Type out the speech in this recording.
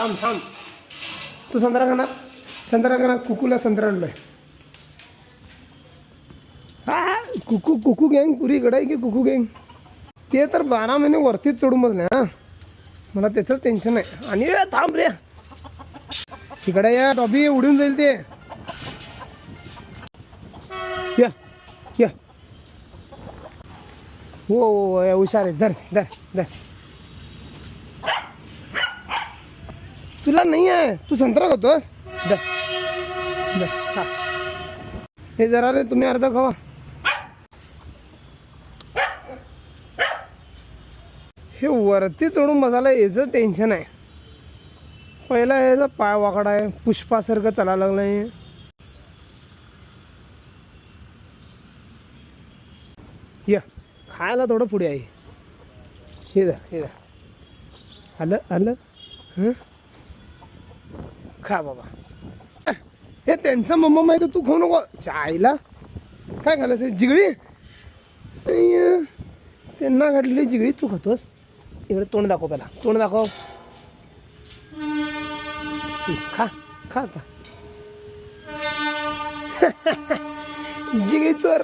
थांब थांब. तू संत्रा खाणार? संत्रा खाणार. कुकूला संत्रा आणलोय. हा कुकू गँग पुरी इकडे आहे की कुकू गँग. ते तर 12 महिने वरतीच चढून बसले. हां मला त्याचंच टेन्शन आहे. आणि थांब रे तिकडे या टॉबी उडून जाईल ते. या या हो हुशार आहे. धर धर धर. तुला नाही आहे. तू संत्रा खातोस. धर धर खा. हे जरा रे तुम्ही अर्धा खावा. हे वरती चढून बसायला याचं टेन्शन आहे. पहिला याचा पाय वाकडा आहे. पुष्पासारखं चालायला लागलं आहे. या खायला थोडं पुढे आहे. हे जा हे जा. आलं आलं. हं खा बाबा. हे त्यांचा मम्मा माहिती तू खाऊ नको. चायला काय खायला जिगळी. त्यांना घातलेली जिगळी तू खातोस. इकडे तोंड दाखव. पहिला तोंड दाखव. खा खा आता. जिगळी चोर.